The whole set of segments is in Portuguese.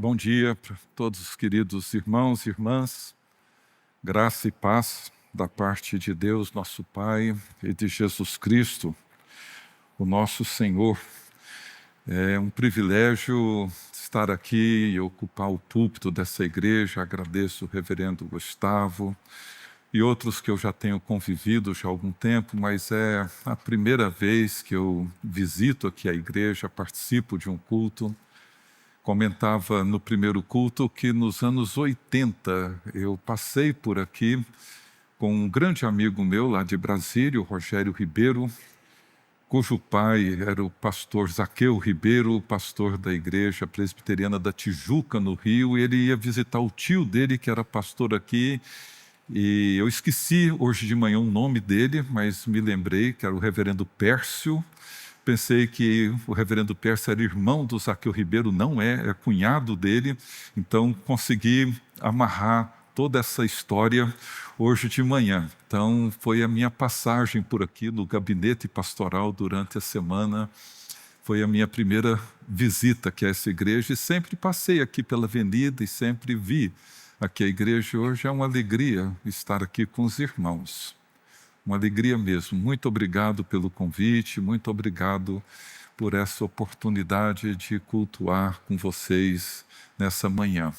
Bom dia para todos os queridos irmãos e irmãs. Graça e paz da parte de Deus, nosso Pai, e de Jesus Cristo, o nosso Senhor. É um privilégio estar aqui e ocupar o púlpito dessa igreja. Agradeço o reverendo Gustavo e outros que eu já tenho convivido já há algum tempo, mas é a primeira vez que eu visito aqui a igreja, participo de um culto. Comentava no primeiro culto que nos anos 80 eu passei por aqui com um grande amigo meu lá de Brasília, o Rogério Ribeiro, cujo pai era o pastor Zaqueu Ribeiro, pastor da igreja presbiteriana da Tijuca, no Rio, e ele ia visitar o tio dele, que era pastor aqui, e eu esqueci hoje de manhã o nome dele, mas me lembrei que era o reverendo Pércio. Pensei que o reverendo Pércio era irmão do Zaqueu Ribeiro, não é cunhado dele, então consegui amarrar toda essa história hoje de manhã. Então foi a minha passagem por aqui no gabinete pastoral durante a semana, foi a minha primeira visita aqui a essa igreja e sempre passei aqui pela avenida e sempre vi aqui a igreja. Hoje é uma alegria estar aqui com os irmãos. Uma alegria mesmo. Muito obrigado pelo convite, muito obrigado por essa oportunidade de cultuar com vocês nessa manhã.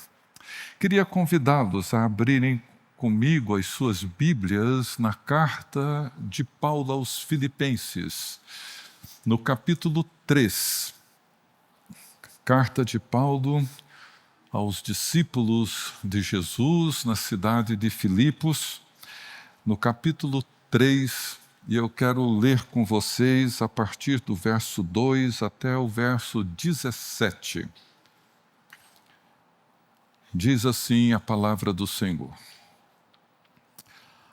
Queria convidá-los a abrirem comigo as suas Bíblias na carta de Paulo aos Filipenses, no capítulo 3. Carta de Paulo aos discípulos de Jesus na cidade de Filipos, no capítulo 3, e eu quero ler com vocês a partir do verso 2 até o verso 17. Diz assim a palavra do Senhor: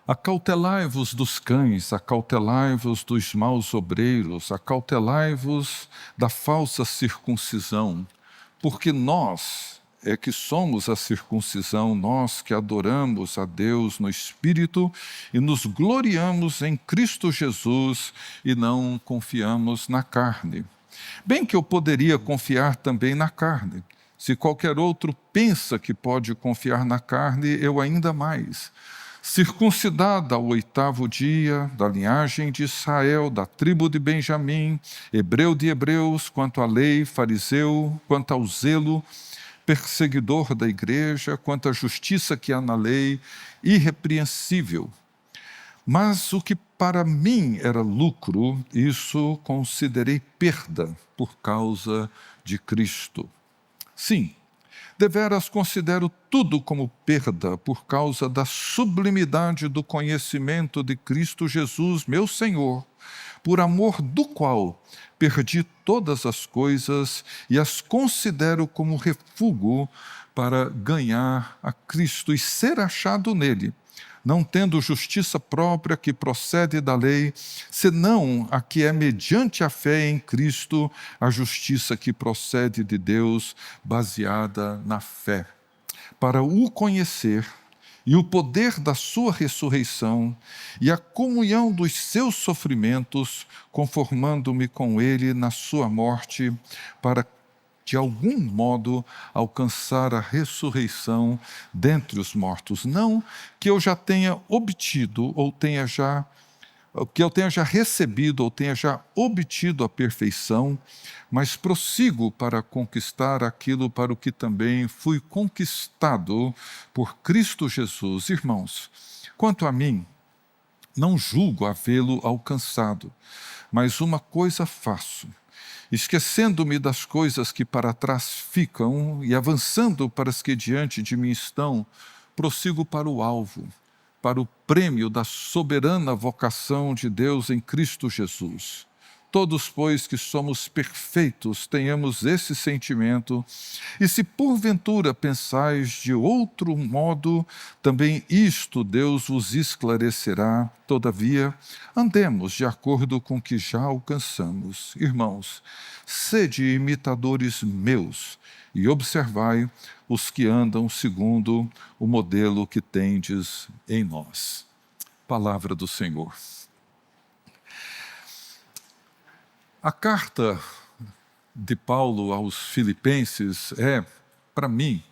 Acautelai-vos dos cães, acautelai-vos dos maus obreiros, acautelai-vos da falsa circuncisão, porque nós é que somos a circuncisão, nós que adoramos a Deus no Espírito e nos gloriamos em Cristo Jesus e não confiamos na carne. Bem que eu poderia confiar também na carne. Se qualquer outro pensa que pode confiar na carne, eu ainda mais. Circuncidada ao 8º dia, da linhagem de Israel, da tribo de Benjamim, hebreu de hebreus, quanto à lei, fariseu, quanto ao zelo, perseguidor da igreja, quanto à justiça que há na lei, irrepreensível. Mas o que para mim era lucro, isso considerei perda por causa de Cristo. Sim, deveras considero tudo como perda por causa da sublimidade do conhecimento de Cristo Jesus, meu Senhor, por amor do qual perdi todas as coisas e as considero como refúgio para ganhar a Cristo e ser achado nele, não tendo justiça própria que procede da lei, senão a que é mediante a fé em Cristo, a justiça que procede de Deus, baseada na fé, para o conhecer e o poder da sua ressurreição e a comunhão dos seus sofrimentos, conformando-me com ele na sua morte, para de algum modo alcançar a ressurreição dentre os mortos. Não que eu já tenha obtido que eu tenha já recebido ou tenha já obtido a perfeição, mas prossigo para conquistar aquilo para o que também fui conquistado por Cristo Jesus. Irmãos, quanto a mim, não julgo havê-lo alcançado, mas uma coisa faço, esquecendo-me das coisas que para trás ficam e avançando para as que diante de mim estão, prossigo para o alvo, para o prêmio da soberana vocação de Deus em Cristo Jesus. Todos, pois, que somos perfeitos, tenhamos esse sentimento, e se porventura pensais de outro modo, também isto Deus vos esclarecerá. Todavia, andemos de acordo com o que já alcançamos. Irmãos, sede imitadores meus, e observai os que andam segundo o modelo que tendes em nós. Palavra do Senhor. A carta de Paulo aos Filipenses é para mim,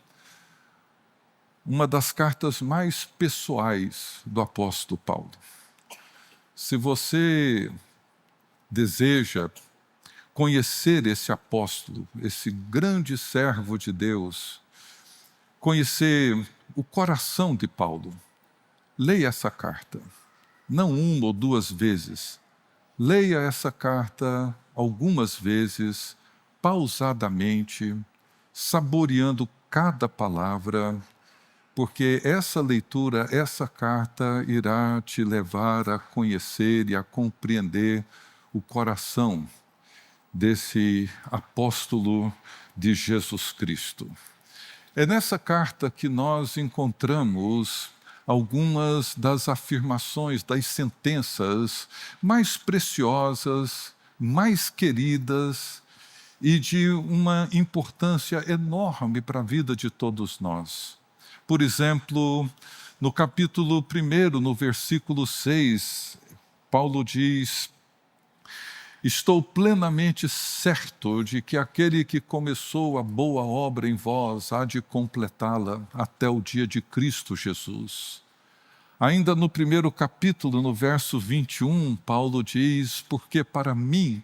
uma das cartas mais pessoais do apóstolo Paulo. Se você deseja conhecer esse apóstolo, esse grande servo de Deus, conhecer o coração de Paulo, leia essa carta, não uma ou duas vezes. Leia essa carta algumas vezes, pausadamente, saboreando cada palavra, porque essa leitura, essa carta irá te levar a conhecer e a compreender o coração desse apóstolo de Jesus Cristo. É nessa carta que nós encontramos algumas das afirmações, das sentenças mais preciosas, mais queridas e de uma importância enorme para a vida de todos nós. Por exemplo, no capítulo 1, no versículo 6, Paulo diz: estou plenamente certo de que aquele que começou a boa obra em vós há de completá-la até o dia de Cristo Jesus. Ainda no 1º capítulo, no verso 21, Paulo diz: porque para mim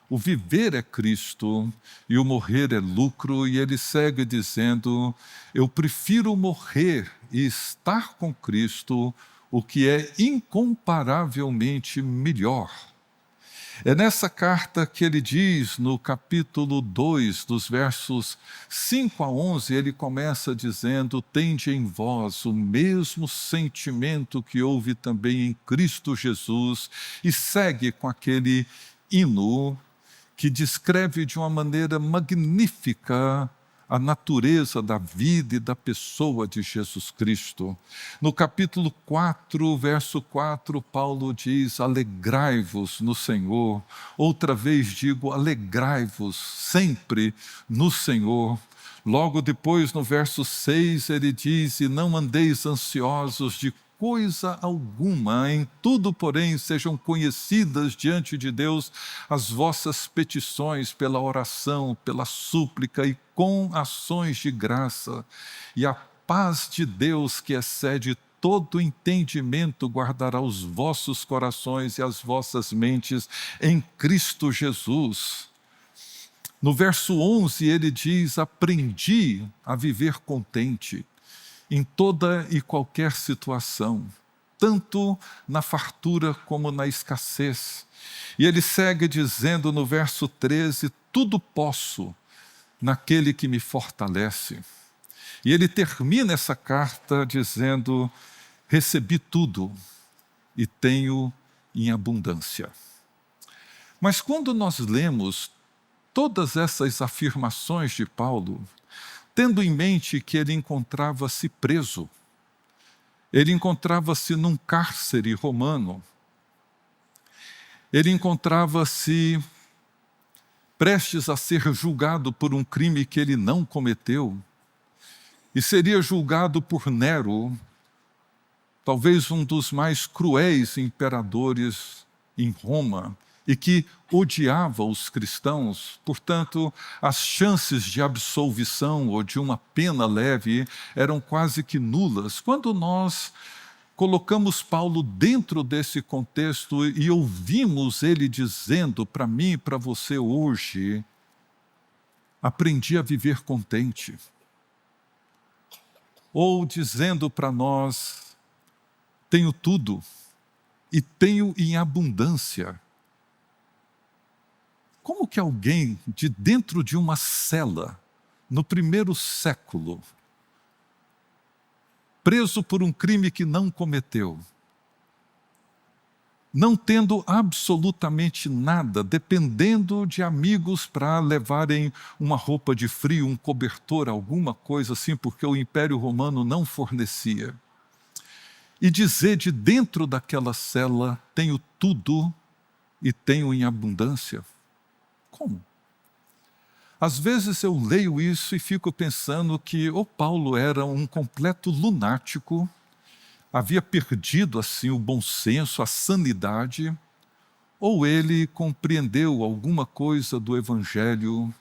o viver é Cristo e o morrer é lucro, e ele segue dizendo: eu prefiro morrer e estar com Cristo, o que é incomparavelmente melhor. É nessa carta que ele diz, no capítulo 2, dos versos 5 a 11, ele começa dizendo: tende em vós o mesmo sentimento que houve também em Cristo Jesus, e segue com aquele hino que descreve de uma maneira magnífica a natureza da vida e da pessoa de Jesus Cristo. No capítulo 4, verso 4, Paulo diz: alegrai-vos no Senhor. Outra vez digo: alegrai-vos sempre no Senhor. Logo depois, no verso 6, ele diz: e não andeis ansiosos de coisa alguma, em tudo, porém, sejam conhecidas diante de Deus as vossas petições pela oração, pela súplica e com ações de graça. E a paz de Deus, que excede todo entendimento, guardará os vossos corações e as vossas mentes em Cristo Jesus. No verso 11, ele diz: aprendi a viver contente em toda e qualquer situação, tanto na fartura como na escassez. E ele segue dizendo no verso 13: tudo posso naquele que me fortalece. E ele termina essa carta dizendo: recebi tudo e tenho em abundância. Mas quando nós lemos todas essas afirmações de Paulo, tendo em mente que ele encontrava-se preso, ele encontrava-se num cárcere romano, ele encontrava-se prestes a ser julgado por um crime que ele não cometeu, e seria julgado por Nero, talvez um dos mais cruéis imperadores em Roma, e que odiava os cristãos. Portanto, as chances de absolvição ou de uma pena leve eram quase que nulas. Quando nós colocamos Paulo dentro desse contexto e ouvimos ele dizendo para mim e para você hoje: aprendi a viver contente. Ou dizendo para nós: tenho tudo e tenho em abundância. Como que alguém de dentro de uma cela, no 1º século, preso por um crime que não cometeu, não tendo absolutamente nada, dependendo de amigos para levarem uma roupa de frio, um cobertor, alguma coisa assim, porque o Império Romano não fornecia, e dizer de dentro daquela cela: tenho tudo e tenho em abundância? Como? Às vezes eu leio isso e fico pensando que ou Paulo era um completo lunático, havia perdido assim o bom senso, a sanidade, ou ele compreendeu alguma coisa do Evangelho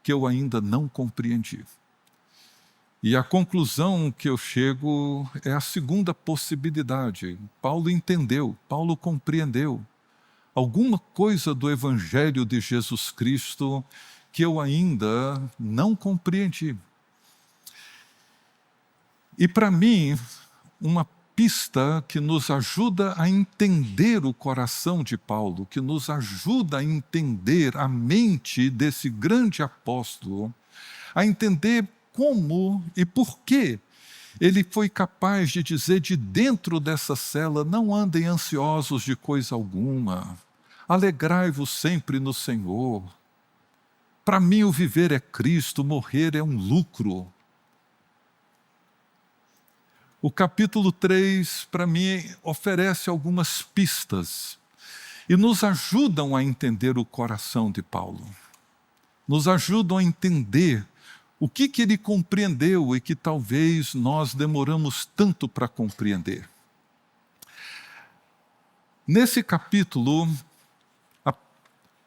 que eu ainda não compreendi. E a conclusão que eu chego é a segunda possibilidade. Paulo entendeu, Paulo compreendeu alguma coisa do Evangelho de Jesus Cristo que eu ainda não compreendi. E para mim, uma pista que nos ajuda a entender o coração de Paulo, que nos ajuda a entender a mente desse grande apóstolo, a entender como e por que ele foi capaz de dizer de dentro dessa cela: não andem ansiosos de coisa alguma, alegrai-vos sempre no Senhor. Para mim o viver é Cristo, morrer é um lucro. O capítulo 3, para mim, oferece algumas pistas e nos ajudam a entender o coração de Paulo. Nos ajudam a entender o que ele compreendeu e que talvez nós demoramos tanto para compreender. Nesse capítulo,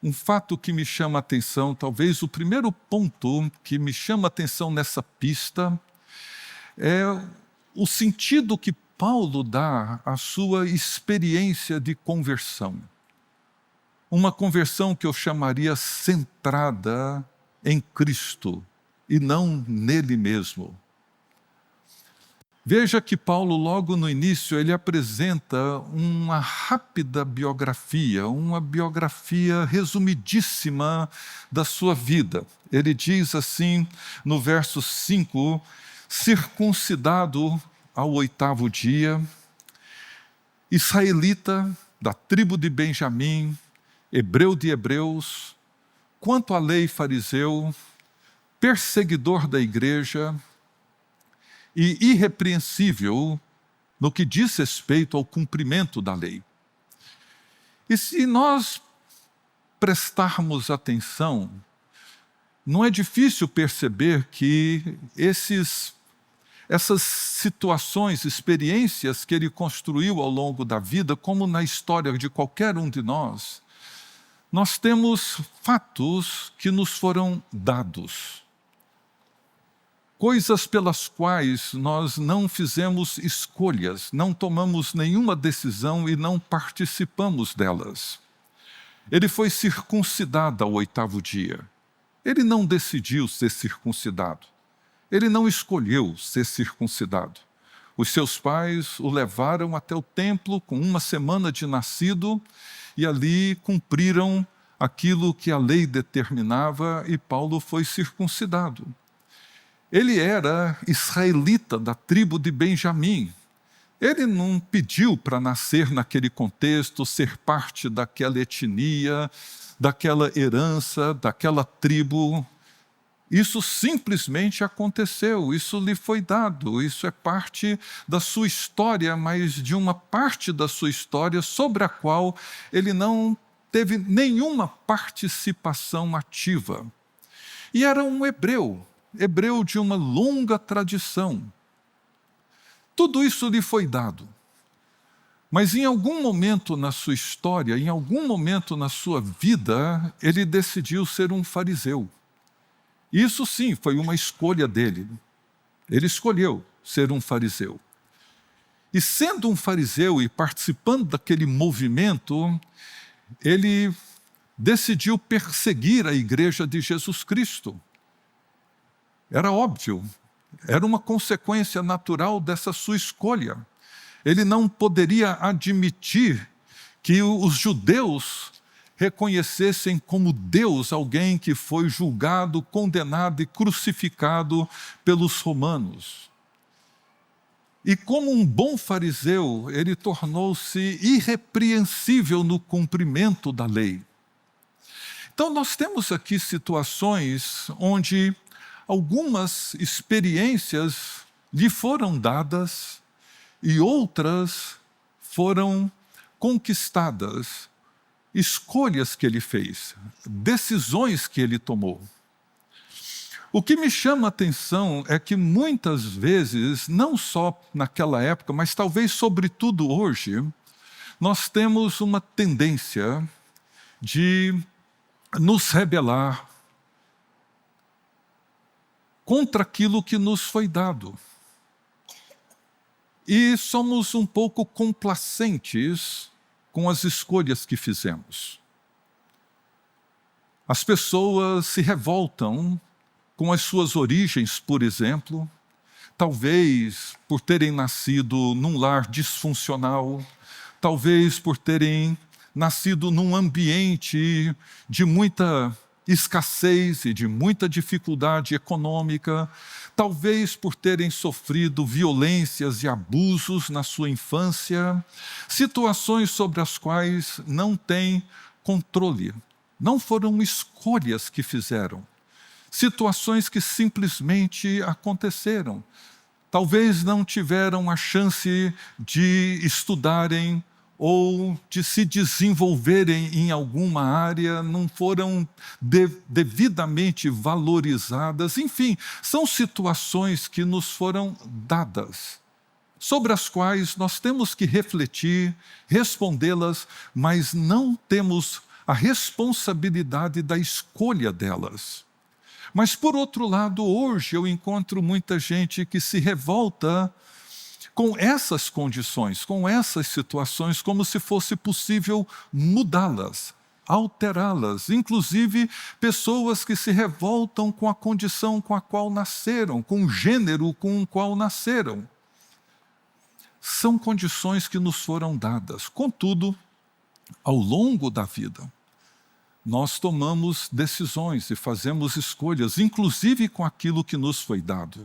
um fato que me chama a atenção, talvez o primeiro ponto que me chama a atenção nessa pista, é o sentido que Paulo dá à sua experiência de conversão. Uma conversão que eu chamaria centrada em Cristo e não nele mesmo. Veja que Paulo, logo no início, ele apresenta uma rápida biografia, uma biografia resumidíssima da sua vida. Ele diz assim, no verso 5, circuncidado ao 8º dia, israelita da tribo de Benjamim, hebreu de hebreus, quanto à lei fariseu, perseguidor da igreja e irrepreensível no que diz respeito ao cumprimento da lei. E se nós prestarmos atenção, não é difícil perceber que essas situações, experiências que ele construiu ao longo da vida, como na história de qualquer um de nós temos fatos que nos foram dados. Coisas pelas quais nós não fizemos escolhas, não tomamos nenhuma decisão e não participamos delas. Ele foi circuncidado ao 8º dia. Ele não decidiu ser circuncidado. Ele não escolheu ser circuncidado. Os seus pais o levaram até o templo com 1 semana de nascido e ali cumpriram aquilo que a lei determinava e Paulo foi circuncidado. Ele era israelita da tribo de Benjamim. Ele não pediu para nascer naquele contexto, ser parte daquela etnia, daquela herança, daquela tribo. Isso simplesmente aconteceu, isso lhe foi dado, isso é parte da sua história, mas de uma parte da sua história sobre a qual ele não teve nenhuma participação ativa. E era um hebreu de uma longa tradição. Tudo isso lhe foi dado. Mas em algum momento na sua história, em algum momento na sua vida, ele decidiu ser um fariseu. Isso sim, foi uma escolha dele. Ele escolheu ser um fariseu. E sendo um fariseu e participando daquele movimento, ele decidiu perseguir a igreja de Jesus Cristo. Era óbvio, era uma consequência natural dessa sua escolha. Ele não poderia admitir que os judeus reconhecessem como Deus alguém que foi julgado, condenado e crucificado pelos romanos. E como um bom fariseu, ele tornou-se irrepreensível no cumprimento da lei. Então nós temos aqui situações onde algumas experiências lhe foram dadas e outras foram conquistadas. Escolhas que ele fez, decisões que ele tomou. O que me chama a atenção é que muitas vezes, não só naquela época, mas talvez sobretudo hoje, nós temos uma tendência de nos rebelar contra aquilo que nos foi dado. E somos um pouco complacentes com as escolhas que fizemos. As pessoas se revoltam com as suas origens, por exemplo, talvez por terem nascido num lar disfuncional, talvez por terem nascido num ambiente de muita escassez e de muita dificuldade econômica, talvez por terem sofrido violências e abusos na sua infância, situações sobre as quais não têm controle. Não foram escolhas que fizeram, situações que simplesmente aconteceram. Talvez não tiveram a chance de estudarem ou de se desenvolverem em alguma área, não foram devidamente valorizadas. Enfim, são situações que nos foram dadas, sobre as quais nós temos que refletir, respondê-las, mas não temos a responsabilidade da escolha delas. Mas, por outro lado, hoje eu encontro muita gente que se revolta com essas condições, com essas situações, como se fosse possível mudá-las, alterá-las. Inclusive, pessoas que se revoltam com a condição com a qual nasceram, com o gênero com o qual nasceram. São condições que nos foram dadas. Contudo, ao longo da vida, nós tomamos decisões e fazemos escolhas, inclusive com aquilo que nos foi dado.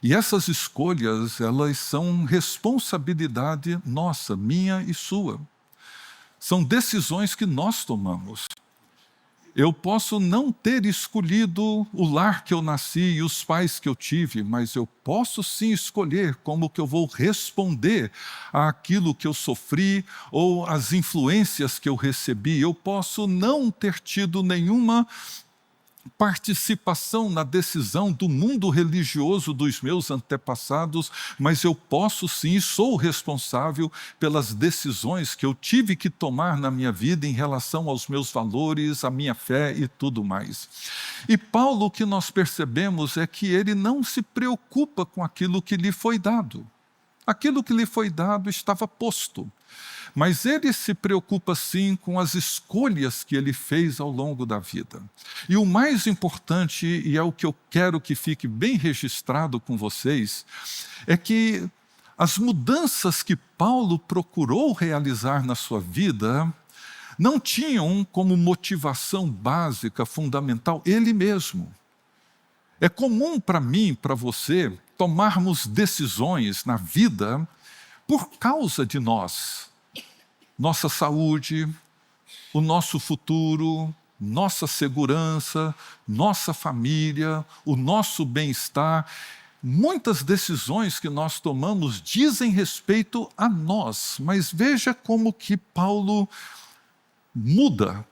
E essas escolhas, elas são responsabilidade nossa, minha e sua. São decisões que nós tomamos. Eu posso não ter escolhido o lar que eu nasci e os pais que eu tive, mas eu posso sim escolher como que eu vou responder àquilo que eu sofri ou às influências que eu recebi. Eu posso não ter tido nenhuma participação na decisão do mundo religioso dos meus antepassados, mas eu posso sim, sou responsável pelas decisões que eu tive que tomar na minha vida em relação aos meus valores, à minha fé e tudo mais. E Paulo, o que nós percebemos é que ele não se preocupa com aquilo que lhe foi dado. Aquilo que lhe foi dado estava posto. Mas ele se preocupa sim com as escolhas que ele fez ao longo da vida. E o mais importante, e é o que eu quero que fique bem registrado com vocês, é que as mudanças que Paulo procurou realizar na sua vida não tinham como motivação básica, fundamental, ele mesmo. É comum para mim, para você, tomarmos decisões na vida por causa de nós. Nossa saúde, o nosso futuro, nossa segurança, nossa família, o nosso bem-estar. Muitas decisões que nós tomamos dizem respeito a nós, mas veja como que Paulo muda.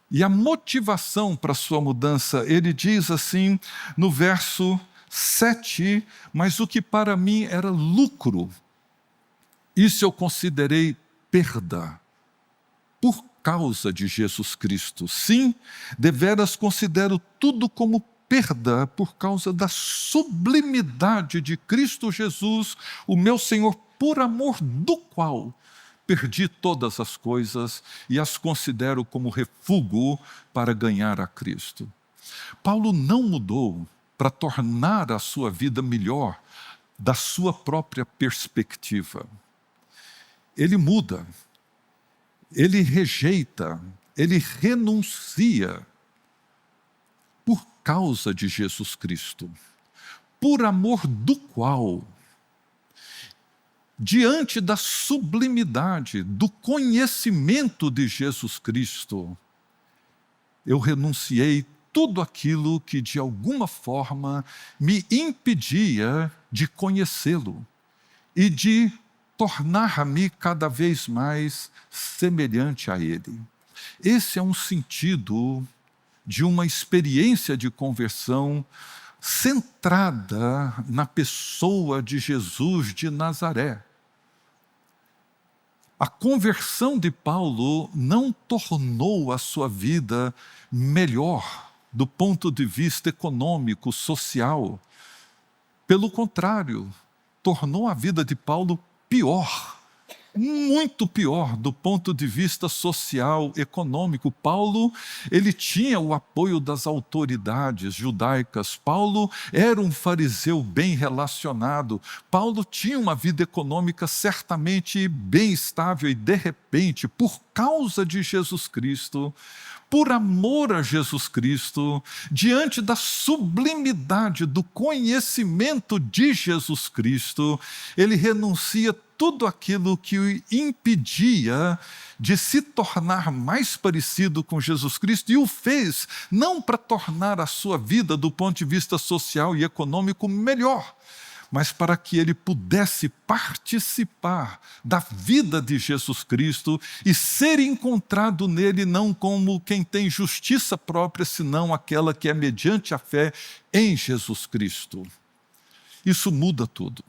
E a motivação para a sua mudança, ele diz assim no verso 7, mas o que para mim era lucro, isso eu considerei perda por causa de Jesus Cristo. Sim, deveras considero tudo como perda por causa da sublimidade de Cristo Jesus, o meu Senhor, por amor do qual perdi todas as coisas e as considero como refúgio para ganhar a Cristo. Paulo não mudou para tornar a sua vida melhor da sua própria perspectiva. Ele muda, ele rejeita, ele renuncia por causa de Jesus Cristo, por amor do qual, diante da sublimidade, do conhecimento de Jesus Cristo, eu renunciei tudo aquilo que de alguma forma me impedia de conhecê-lo e de tornar-me cada vez mais semelhante a Ele. Esse é um sentido de uma experiência de conversão centrada na pessoa de Jesus de Nazaré. A conversão de Paulo não tornou a sua vida melhor do ponto de vista econômico, social. Pelo contrário, tornou a vida de Paulo pior, muito pior do ponto de vista social, econômico. Paulo, ele tinha o apoio das autoridades judaicas. Paulo era um fariseu bem relacionado. Paulo tinha uma vida econômica certamente bem estável e, de repente, por causa de Jesus Cristo, por amor a Jesus Cristo, diante da sublimidade do conhecimento de Jesus Cristo, ele renuncia tudo aquilo que o impedia de se tornar mais parecido com Jesus Cristo, e o fez não para tornar a sua vida, do ponto de vista social e econômico, melhor, mas para que ele pudesse participar da vida de Jesus Cristo e ser encontrado nele não como quem tem justiça própria, senão aquela que é mediante a fé em Jesus Cristo. Isso muda tudo.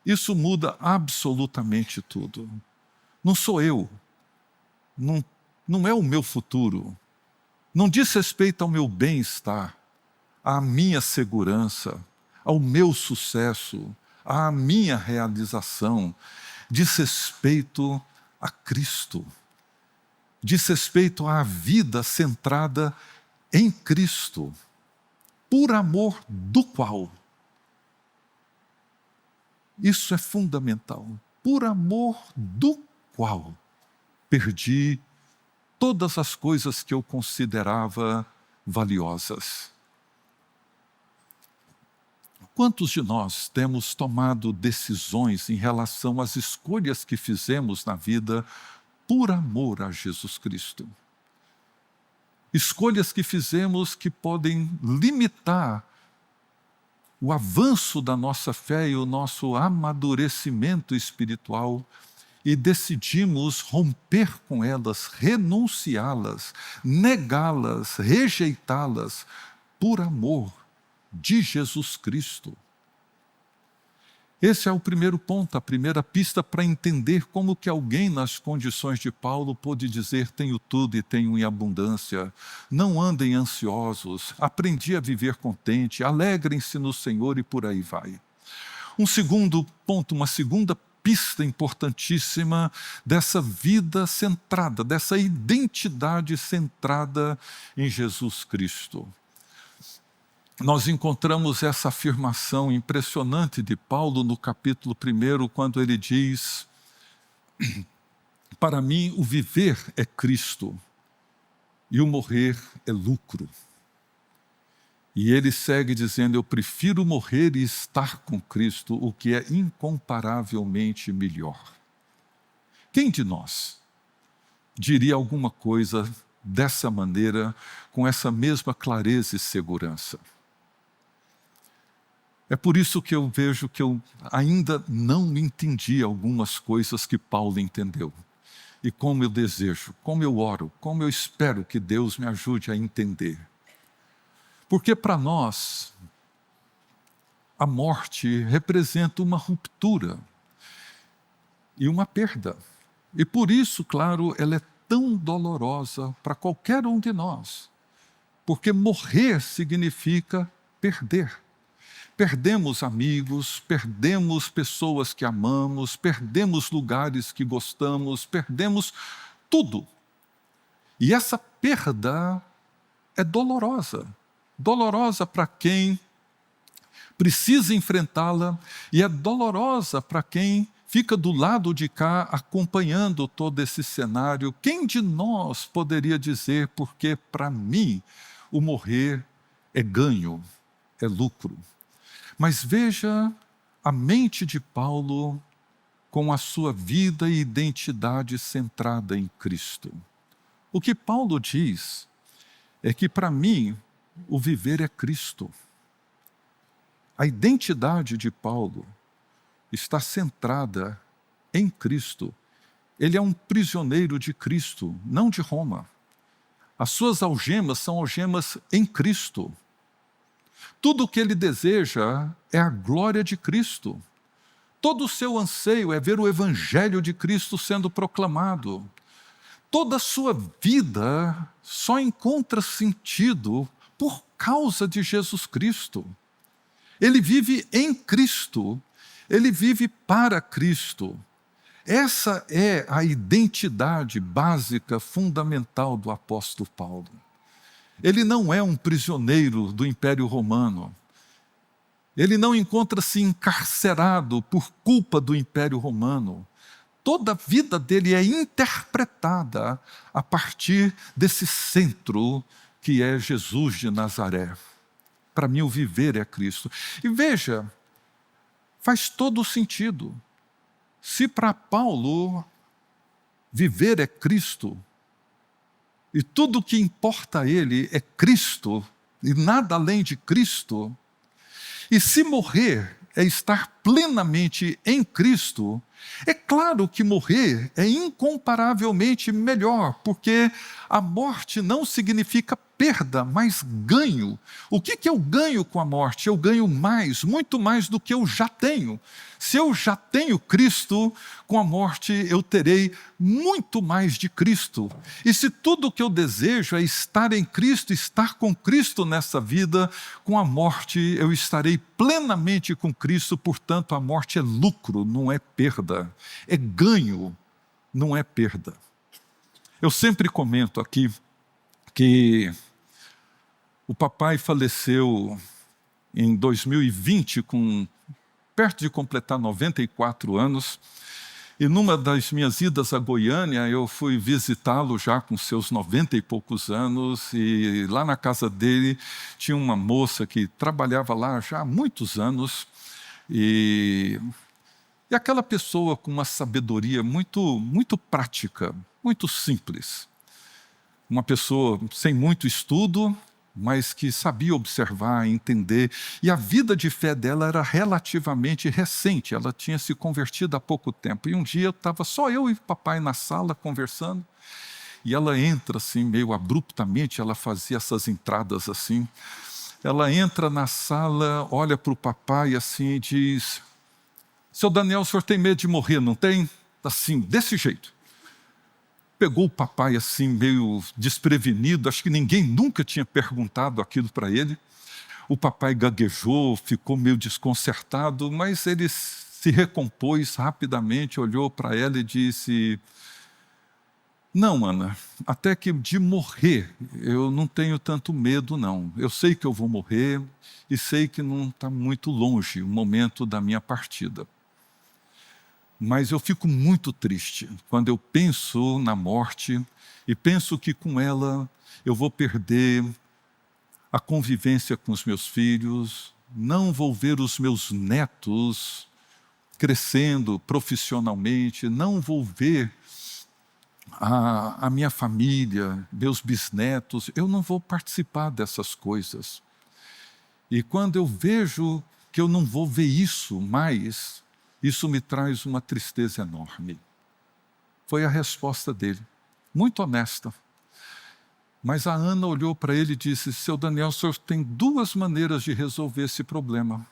Isso muda absolutamente tudo. Não sou eu, não é o meu futuro, não diz respeito ao meu bem-estar, à minha segurança, ao meu sucesso, à minha realização. Diz respeito a Cristo, diz respeito à vida centrada em Cristo, por amor do qual. Isso é fundamental. Por amor do qual perdi todas as coisas que eu considerava valiosas. Quantos de nós temos tomado decisões em relação às escolhas que fizemos na vida por amor a Jesus Cristo? Escolhas que fizemos que podem limitar o avanço da nossa fé e o nosso amadurecimento espiritual, e decidimos romper com elas, renunciá-las, negá-las, rejeitá-las, por amor de Jesus Cristo. Esse é o primeiro ponto, a primeira pista para entender como que alguém nas condições de Paulo pôde dizer: tenho tudo e tenho em abundância, não andem ansiosos, aprendi a viver contente, alegrem-se no Senhor, e por aí vai. Um segundo ponto, uma segunda pista importantíssima dessa vida centrada, dessa identidade centrada em Jesus Cristo. Nós encontramos essa afirmação impressionante de Paulo no capítulo 1, quando ele diz: para mim o viver é Cristo e o morrer é lucro. E ele segue dizendo: eu prefiro morrer e estar com Cristo, o que é incomparavelmente melhor. Quem de nós diria alguma coisa dessa maneira, com essa mesma clareza e segurança? É por isso que eu vejo que eu ainda não entendi algumas coisas que Paulo entendeu. E como eu desejo, como eu oro, como eu espero que Deus me ajude a entender. Porque para nós, a morte representa uma ruptura e uma perda. E por isso, claro, ela é tão dolorosa para qualquer um de nós. Porque morrer significa perder. Perdemos amigos, perdemos pessoas que amamos, perdemos lugares que gostamos, perdemos tudo. E essa perda é dolorosa. Dolorosa para quem precisa enfrentá-la, e é dolorosa para quem fica do lado de cá acompanhando todo esse cenário. Quem de nós poderia dizer: porque para mim o morrer é ganho, é lucro? Mas veja a mente de Paulo com a sua vida e identidade centrada em Cristo. O que Paulo diz é que para mim o viver é Cristo. A identidade de Paulo está centrada em Cristo. Ele é um prisioneiro de Cristo, não de Roma. As suas algemas são algemas em Cristo. Tudo o que ele deseja é a glória de Cristo. Todo o seu anseio é ver o Evangelho de Cristo sendo proclamado. toda a sua vida só encontra sentido por causa de Jesus Cristo. Ele vive em Cristo, ele vive para Cristo. Essa é a identidade básica, fundamental do apóstolo Paulo. Ele não é um prisioneiro do Império Romano. Ele não encontra-se encarcerado por culpa do Império Romano. Toda a vida dele é interpretada a partir desse centro que é Jesus de Nazaré. Para mim, o viver é Cristo. E veja, faz todo o sentido. Se para Paulo viver é Cristo, e tudo o que importa a ele é Cristo, e nada além de Cristo, e se morrer é estar plenamente em Cristo, é claro que morrer é incomparavelmente melhor, porque a morte não significa perda, mas ganho. O que eu ganho com a morte? Eu ganho mais, muito mais do que eu já tenho. Se eu já tenho Cristo, com a morte eu terei muito mais de Cristo. E se tudo o que eu desejo é estar em Cristo, estar com Cristo nessa vida, com a morte eu estarei plenamente com Cristo, portanto a morte é lucro, não é perda. É ganho, não é perda. Eu sempre comento aqui que o papai faleceu em 2020, perto de completar 94 anos, e numa das minhas idas a Goiânia, eu fui visitá-lo já com seus 90 e poucos anos, e lá na casa dele tinha uma moça que trabalhava lá já há muitos anos, e aquela pessoa com uma sabedoria muito prática, muito simples. Uma pessoa sem muito estudo, mas que sabia observar, entender. E a vida de fé dela era relativamente recente, ela tinha se convertido há pouco tempo. E um dia estava só eu e o papai na sala conversando, e ela entra assim, meio abruptamente, ela fazia essas entradas assim. Ela entra na sala, olha para o papai assim e diz: "Seu Daniel, o senhor tem medo de morrer, não tem?" Assim, desse jeito. Pegou o papai assim, meio desprevenido, acho que ninguém nunca tinha perguntado aquilo para ele. O papai gaguejou, ficou meio desconcertado, mas ele se recompôs rapidamente, olhou para ela e disse: "Não, Ana, até que de morrer eu não tenho tanto medo, não. Eu sei que eu vou morrer e sei que não está muito longe o momento da minha partida. Mas eu fico muito triste quando eu penso na morte e penso que com ela eu vou perder a convivência com os meus filhos, não vou ver os meus netos crescendo profissionalmente, não vou ver a minha família, meus bisnetos, eu não vou participar dessas coisas. E quando eu vejo que eu não vou ver isso mais, isso me traz uma tristeza enorme." Foi a resposta dele, muito honesta. Mas a Ana olhou para ele e disse: "Seu Daniel, o senhor tem duas maneiras de resolver esse problema.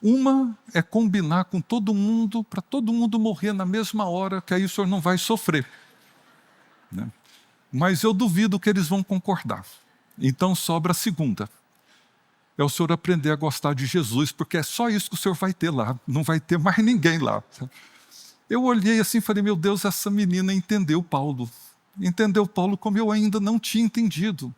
Uma é combinar com todo mundo, para todo mundo morrer na mesma hora, que aí o senhor não vai sofrer. Né? Mas eu duvido que eles vão concordar. Então sobra a segunda. É o senhor aprender a gostar de Jesus, porque é só isso que o senhor vai ter lá, não vai ter mais ninguém lá." Eu olhei assim e falei: meu Deus, essa menina entendeu Paulo como eu ainda não tinha entendido.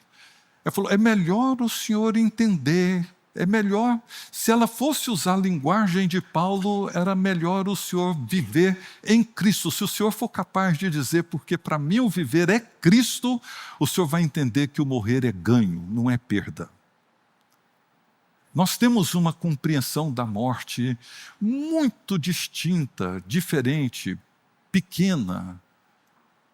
Ela falou: é melhor o senhor entender, é melhor, se ela fosse usar a linguagem de Paulo, era melhor o senhor viver em Cristo. Se o senhor for capaz de dizer, porque para mim o viver é Cristo, o senhor vai entender que o morrer é ganho, não é perda. Nós temos uma compreensão da morte muito distinta, diferente, pequena,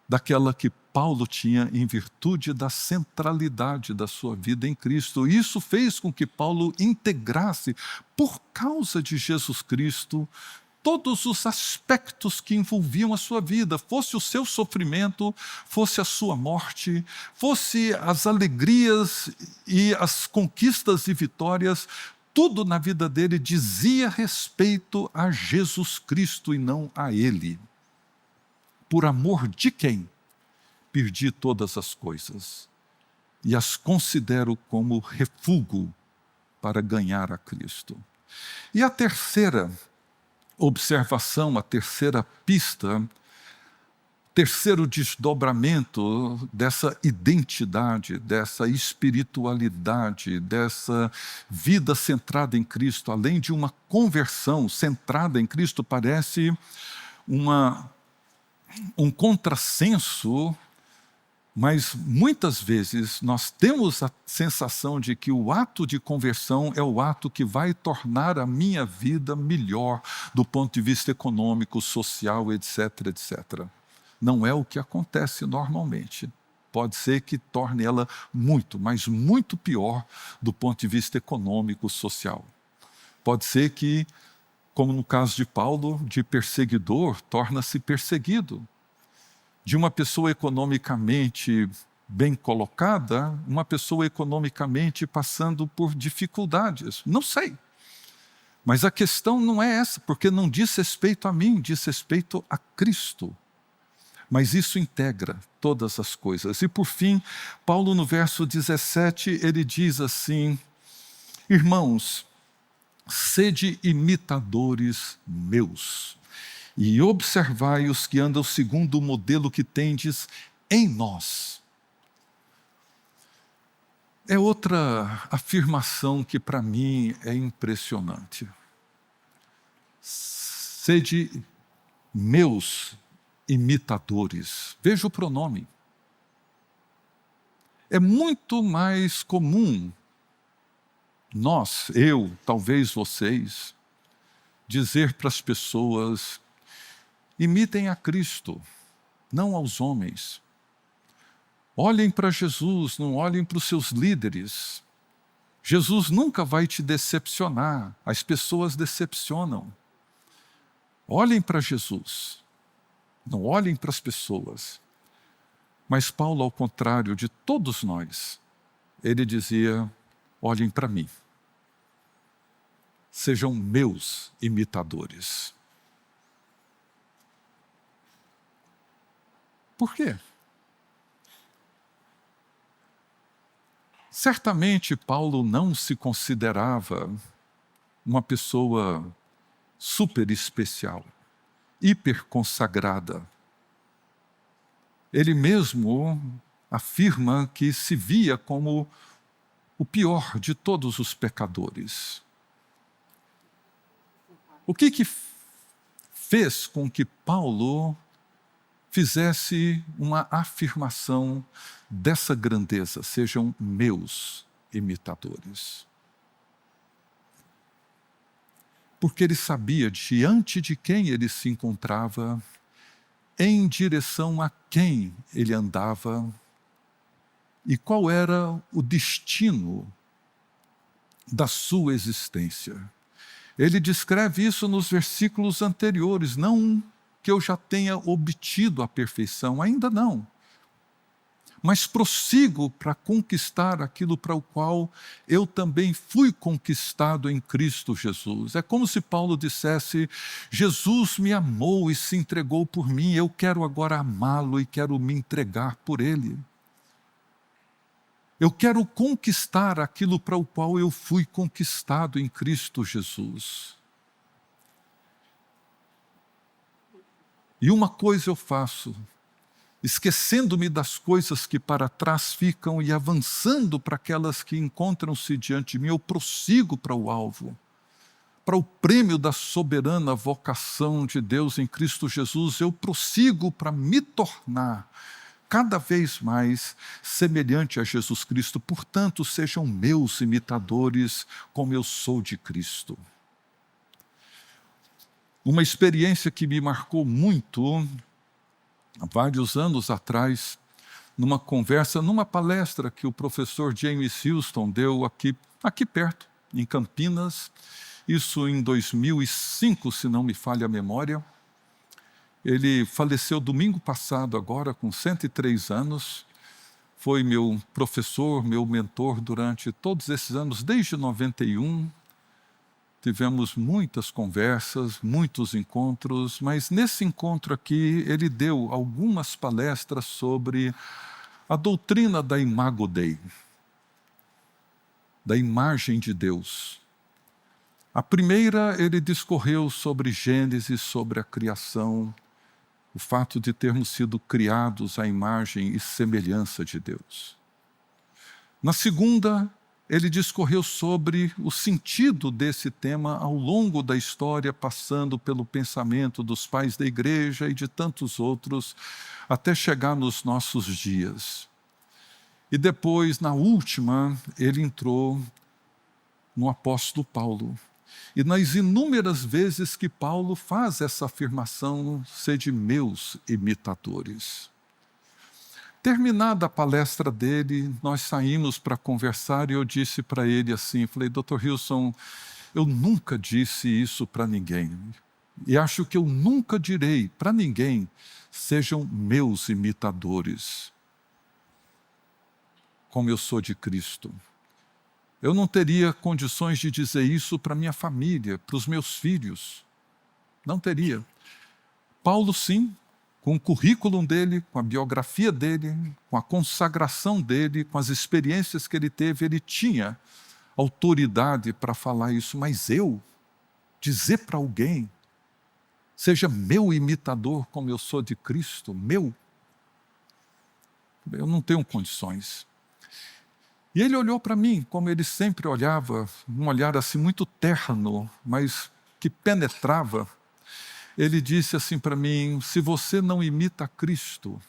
daquela que Paulo tinha em virtude da centralidade da sua vida em Cristo. Isso fez com que Paulo integrasse, por causa de Jesus Cristo, todos os aspectos que envolviam a sua vida, fosse o seu sofrimento, fosse a sua morte, fosse as alegrias e as conquistas e vitórias, tudo na vida dele dizia respeito a Jesus Cristo e não a ele. Por amor de quem? perdi todas as coisas e as considero como refúgio para ganhar a Cristo. E a terceira observação, a terceira pista, terceiro desdobramento dessa identidade, dessa espiritualidade, dessa vida centrada em Cristo, além de uma conversão centrada em Cristo, parece um contrassenso, mas muitas vezes nós temos a sensação de que o ato de conversão é o ato que vai tornar a minha vida melhor do ponto de vista econômico, social, etc, etc. Não é o que acontece normalmente. Pode ser que torne ela muito, mas muito pior do ponto de vista econômico, social. Pode ser que, como no caso de Paulo, de perseguidor, torna-se perseguido. De uma pessoa economicamente bem colocada, uma pessoa economicamente passando por dificuldades. Não sei. Mas a questão não é essa, porque não diz respeito a mim, diz respeito a Cristo. Mas isso integra todas as coisas. E por fim, Paulo no verso 17, ele diz assim: irmãos, sede imitadores meus, e observai os que andam segundo o modelo que tendes em nós. É outra afirmação que para mim é impressionante. Sede meus imitadores. Veja o pronome. É muito mais comum nós, eu, talvez vocês, dizer para as pessoas: imitem a Cristo, não aos homens. Olhem para Jesus, não olhem para os seus líderes. Jesus nunca vai te decepcionar, as pessoas decepcionam. Olhem para Jesus, não olhem para as pessoas. Mas Paulo, ao contrário de todos nós, ele dizia: olhem para mim. Sejam meus imitadores. Por quê? Certamente Paulo não se considerava uma pessoa super especial, hiper consagrada. Ele mesmo afirma que se via como o pior de todos os pecadores. O que fez com que Paulo fizesse uma afirmação dessa grandeza: sejam meus imitadores? Porque ele sabia diante de quem ele se encontrava, em direção a quem ele andava e qual era o destino da sua existência. Ele descreve isso nos versículos anteriores, não que eu já tenha obtido a perfeição, ainda não. Mas prossigo para conquistar aquilo para o qual eu também fui conquistado em Cristo Jesus. É como se Paulo dissesse: Jesus me amou e se entregou por mim, eu quero agora amá-lo e quero me entregar por ele. Eu quero conquistar aquilo para o qual eu fui conquistado em Cristo Jesus. E uma coisa eu faço, esquecendo-me das coisas que para trás ficam e avançando para aquelas que encontram-se diante de mim, eu prossigo para o alvo, para o prêmio da soberana vocação de Deus em Cristo Jesus. Eu prossigo para me tornar cada vez mais semelhante a Jesus Cristo. Portanto, sejam meus imitadores, como eu sou de Cristo. Uma experiência que me marcou muito, há vários anos atrás, numa conversa, numa palestra que o professor James Houston deu aqui perto, em Campinas, isso em 2005, se não me falha a memória. Ele faleceu domingo passado agora, com 103 anos, foi meu professor, meu mentor durante todos esses anos, desde 91, tivemos muitas conversas, muitos encontros, mas nesse encontro aqui ele deu algumas palestras sobre a doutrina da Imago Dei, da imagem de Deus. A primeira, ele discorreu sobre Gênesis, sobre a criação, o fato de termos sido criados à imagem e semelhança de Deus. Na segunda, ele discorreu sobre o sentido desse tema ao longo da história, passando pelo pensamento dos pais da igreja e de tantos outros, até chegar nos nossos dias. E depois, na última, ele entrou no apóstolo Paulo. E nas inúmeras vezes que Paulo faz essa afirmação, sede meus imitadores. Terminada a palestra dele, nós saímos para conversar e eu disse para ele assim, falei, Dr. Wilson, eu nunca disse isso para ninguém. E acho que eu nunca direi para ninguém, sejam meus imitadores, como eu sou de Cristo. Eu não teria condições de dizer isso para minha família, para os meus filhos. Não teria. Paulo, sim, com o currículo dele, com a biografia dele, com a consagração dele, com as experiências que ele teve, ele tinha autoridade para falar isso. Mas eu, dizer para alguém, seja meu imitador como eu sou de Cristo, eu não tenho condições. E ele olhou para mim, como ele sempre olhava, um olhar assim muito terno, mas que penetrava. Ele disse assim para mim, se você não imita Cristo,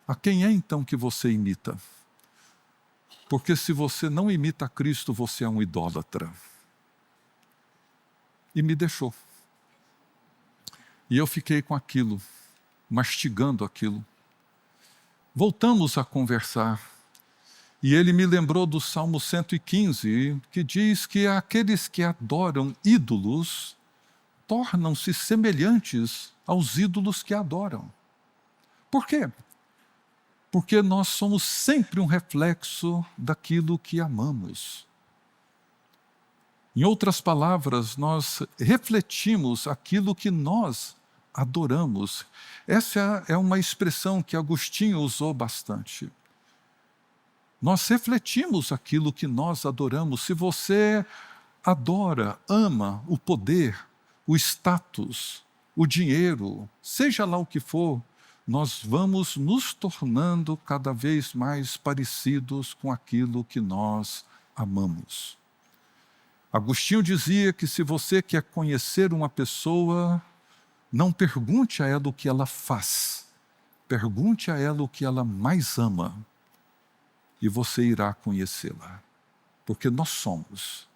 a quem é então que você imita? Porque se você não imita Cristo, você é um idólatra. E me deixou. E eu fiquei com aquilo, mastigando aquilo. Voltamos a conversar. E ele me lembrou do Salmo 115, que diz que aqueles que adoram ídolos tornam-se semelhantes aos ídolos que adoram. Por quê? Porque nós somos sempre um reflexo daquilo que amamos. Em outras palavras, nós refletimos aquilo que nós adoramos. Essa é uma expressão que Agostinho usou bastante. Nós refletimos aquilo que nós adoramos. Se você adora, ama o poder, o status, o dinheiro, seja lá o que for, nós vamos nos tornando cada vez mais parecidos com aquilo que nós amamos. Agostinho dizia que se você quer conhecer uma pessoa, não pergunte a ela o que ela faz, pergunte a ela o que ela mais ama. E você irá conhecê-la. Porque nós somos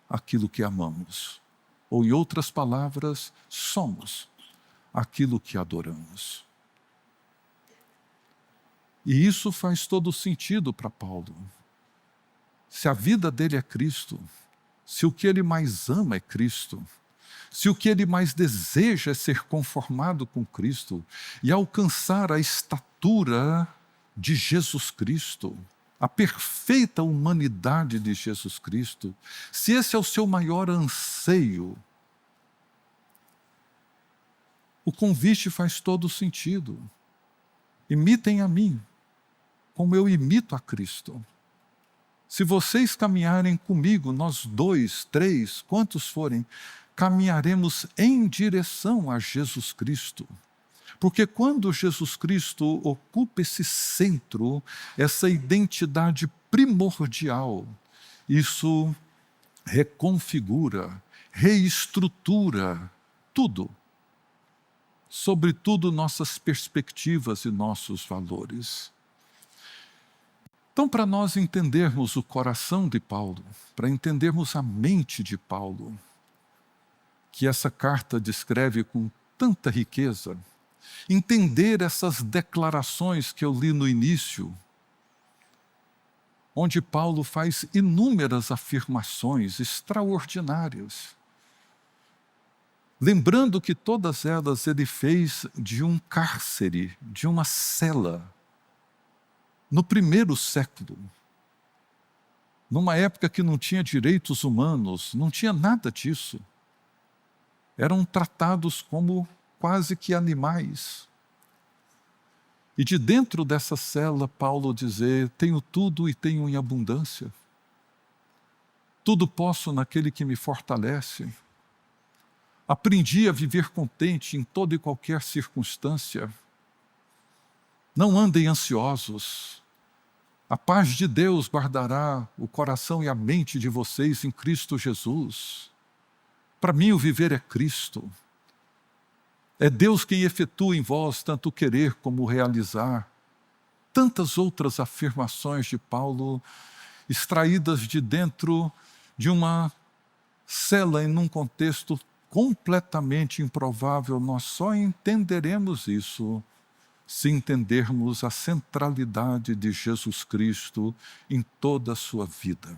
aquilo que amamos. Ou, em outras palavras, somos aquilo que adoramos. E isso faz todo sentido para Paulo. Se a vida dele é Cristo, se o que ele mais ama é Cristo, se o que ele mais deseja é ser conformado com Cristo e alcançar a estatura de Jesus Cristo, a perfeita humanidade de Jesus Cristo, se esse é o seu maior anseio, o convite faz todo sentido. Imitem a mim, como eu imito a Cristo. Se vocês caminharem comigo, nós 2, 3, quantos forem, caminharemos em direção a Jesus Cristo. Porque quando Jesus Cristo ocupa esse centro, essa identidade primordial, isso reconfigura, reestrutura tudo. Sobretudo nossas perspectivas e nossos valores. Então, para nós entendermos o coração de Paulo, para entendermos a mente de Paulo, que essa carta descreve com tanta riqueza, entender essas declarações que eu li no início, onde Paulo faz inúmeras afirmações extraordinárias. Lembrando que todas elas ele fez de um cárcere, de uma cela, no primeiro século. numa época que não tinha direitos humanos, não tinha nada disso. Eram tratados como quase que animais. E de dentro dessa cela, Paulo dizer: tenho tudo e tenho em abundância. Tudo posso naquele que me fortalece. Aprendi a viver contente em toda e qualquer circunstância. Não andem ansiosos. A paz de Deus guardará o coração e a mente de vocês em Cristo Jesus. Para mim, o viver é Cristo. É Deus quem efetua em vós tanto o querer como o realizar. Tantas outras afirmações de Paulo, extraídas de dentro de uma cela em um contexto completamente improvável. Nós só entenderemos isso se entendermos a centralidade de Jesus Cristo em toda a sua vida.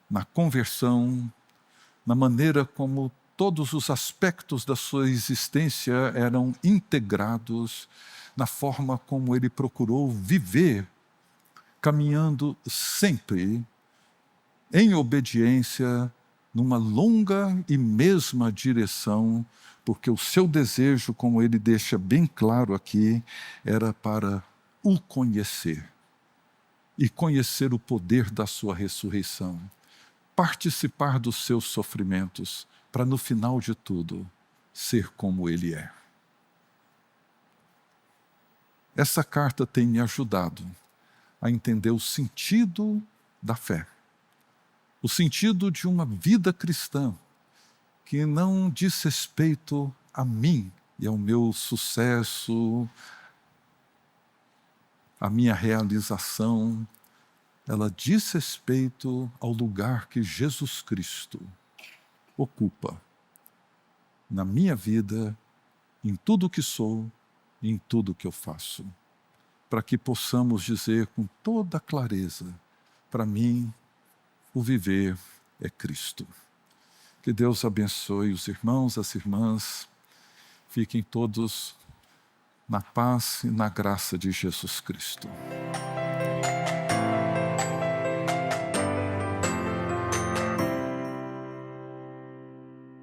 Na conversão, na maneira como todos os aspectos da sua existência eram integrados, na forma como ele procurou viver, caminhando sempre em obediência, numa longa e mesma direção, porque o seu desejo, como ele deixa bem claro aqui, era para o conhecer e conhecer o poder da sua ressurreição, participar dos seus sofrimentos, para no final de tudo ser como ele é. Essa carta tem me ajudado a entender o sentido da fé, o sentido de uma vida cristã que não diz respeito a mim e ao meu sucesso, à minha realização. Ela diz respeito ao lugar que Jesus Cristo ocupa na minha vida, em tudo o que sou e em tudo o que eu faço, para que possamos dizer com toda clareza: para mim, o viver é Cristo. Que Deus abençoe os irmãos, as irmãs. Fiquem todos na paz e na graça de Jesus Cristo.